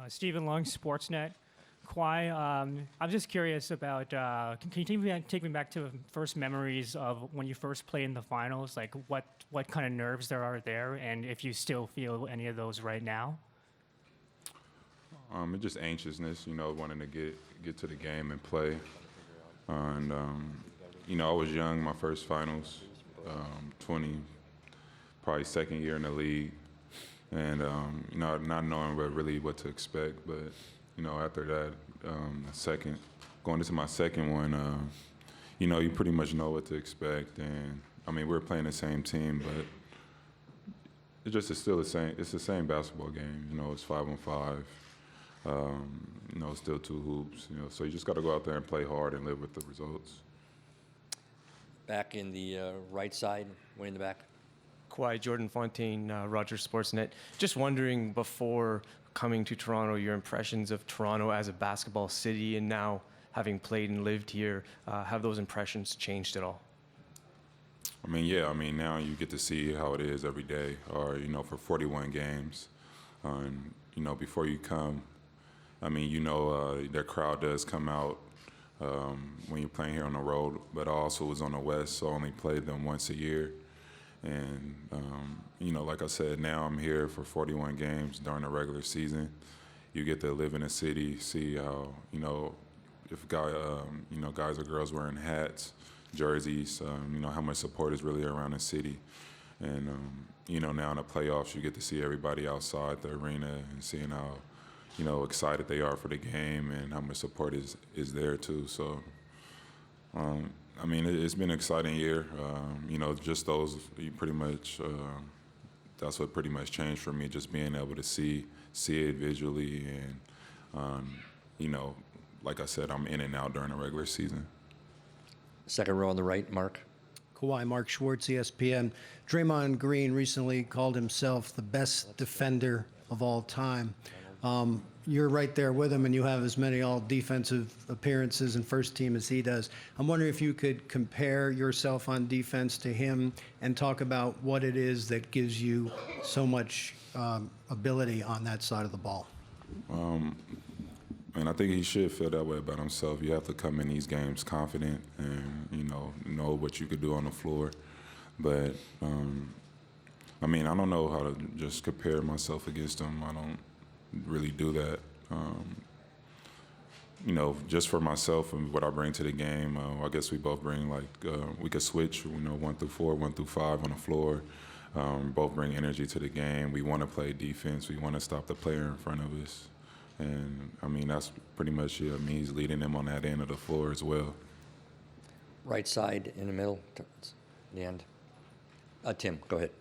Stephen Lung, Sportsnet. Kawhi, I'm just curious about, can you take me back to first memories of when you first played in the finals? Like what kind of nerves there are there, and if you still feel any of those right now? It's just anxiousness, wanting to get to the game and play. And, I was young, my first finals, 20, probably second year in the league. And, not knowing really what to expect. But, after that, going into my second one, you pretty much know what to expect. And, we were playing the same team, but it's still the same. It's the same basketball game. It's 5-on-5. It's still two hoops. So you just got to go out there and play hard and live with the results. Back in the right side, way in the back. Kawhi, Jordan Fontaine, Rogers Sportsnet. Just wondering, before coming to Toronto, your impressions of Toronto as a basketball city, and now having played and lived here, have those impressions changed at all? Now you get to see how it is every day, or, for 41 games. Before you come, their crowd does come out when you're playing here on the road, but I also was on the West, so I only played them once a year. And, like I said, now I'm here for 41 games during the regular season. You get to live in the city, see how, if guys or girls wearing hats, jerseys, how much support is really around the city. And, now in the playoffs, you get to see everybody outside the arena and seeing how, excited they are for the game and how much support is there too. So, it's been an exciting year. Just those, that's what pretty much changed for me, just being able to see it visually. And, like I said, I'm in and out during the regular season. Second row on the right, Mark. Kawhi, Mark Schwartz, ESPN. Draymond Green recently called himself the best defender of all time. You're right there with him, and you have as many all-defensive appearances and first team as he does. I'm wondering if you could compare yourself on defense to him and talk about what it is that gives you so much ability on that side of the ball. I think he should feel that way about himself. You have to come in these games confident and, know what you could do on the floor. But, I don't know how to just compare myself against him. I don't really do that. Just for myself and what I bring to the game, I guess we both bring, we could switch, 1 through 4, 1 through 5 on the floor. Both bring energy to the game. We want to play defense. We want to stop the player in front of us. And, that's pretty much it. He's leading them on that end of the floor as well. Right side, in the middle, the end. Tim, go ahead.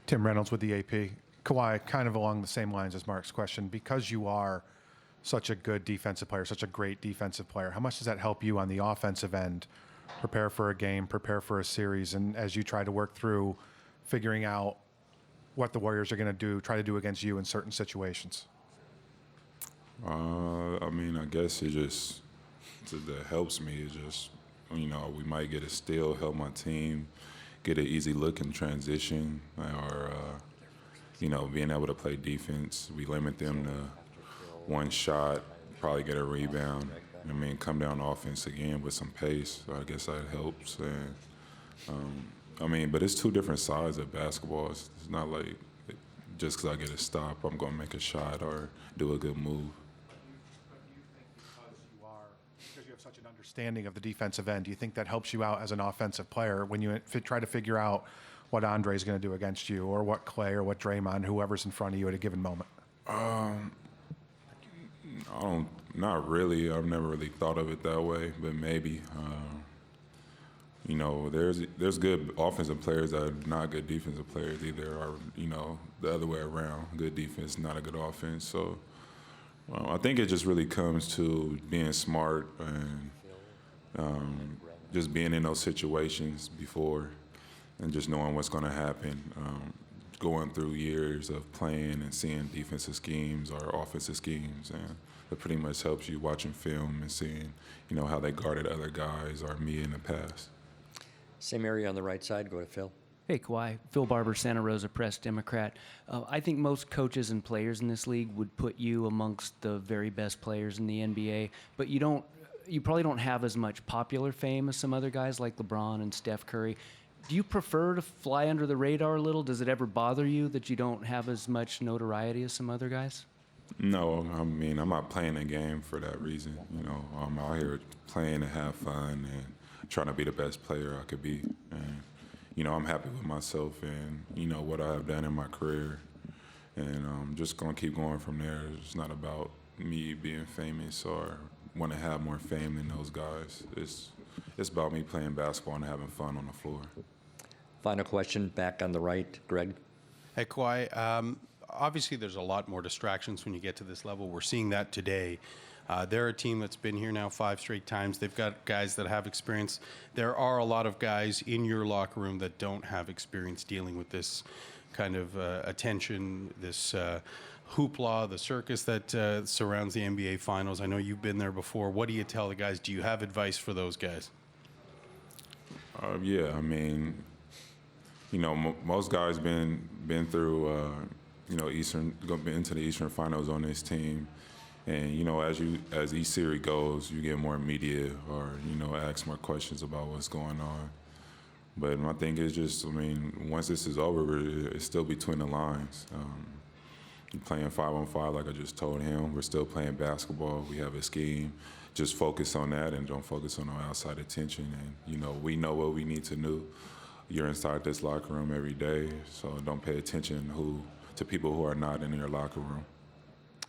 Tim Reynolds with the AP. Kawhi, kind of along the same lines as Mark's question, because you are such a good defensive player, such a great defensive player, how much does that help you on the offensive end, prepare for a game, prepare for a series, and as you try to work through figuring out what the Warriors are going to try to do against you in certain situations? I guess that helps me. It just, we might get a steal, help my team get an easy look in transition, or, being able to play defense. We limit them to one shot, probably get a rebound. Come down offense again with some pace. I guess that helps. And, but it's two different sides of basketball. It's not like just because I get a stop, I'm going to make a shot or do a good move. Because you have such an understanding of the defensive end, do you think that helps you out as an offensive player when you try to figure out what Andre's going to do against you, or what Clay or what Draymond, whoever's in front of you at a given moment? Not really. I've never really thought of it that way, but maybe. There's good offensive players that are not good defensive players either, or, the other way around. Good defense, not a good offense. So I think it just really comes to being smart and just being in those situations before and just knowing what's going to happen. Going through years of playing and seeing defensive schemes or offensive schemes, and it pretty much helps you watching film and seeing, how they guarded other guys or me in the past. Same area on the right side. Go to Phil. Hey, Kawhi. Phil Barber, Santa Rosa Press, Democrat. I think most coaches and players in this league would put you amongst the very best players in the NBA, but you probably don't have as much popular fame as some other guys like LeBron and Steph Curry. Do you prefer to fly under the radar a little? Does it ever bother you that you don't have as much notoriety as some other guys? No, I mean, I'm not playing the game for that reason. You know, I'm out here playing to have fun and trying to be the best player I could be. And, you know, I'm happy with myself and, you know, what I have done in my career. And I'm just going to keep going from there. It's not about me being famous or want to have more fame than those guys. It's about me playing basketball and having fun on the floor. Final question, back on the right, Greg. Hey, Kawhi. Obviously, there's a lot more distractions when you get to this level. We're seeing that today. They're a team that's been here now 5 straight times. They've got guys that have experience. There are a lot of guys in your locker room that don't have experience dealing with this kind of attention, this hoopla, the circus that surrounds the NBA Finals. I know you've been there before. What do you tell the guys? Do you have advice for those guys? Yeah, I mean, you know, most guys been through, you know, been to the Eastern Finals on this team, and you know, as each series goes, you get more media or you know, ask more questions about what's going on. But my thing is just, I mean, once this is over, it's still between the lines. You're playing 5-on-5, like I just told him. We're still playing basketball. We have a scheme. Just focus on that and don't focus on no outside attention. And you know, we know what we need to do. You're inside this locker room every day, so don't pay attention to people who are not in your locker room.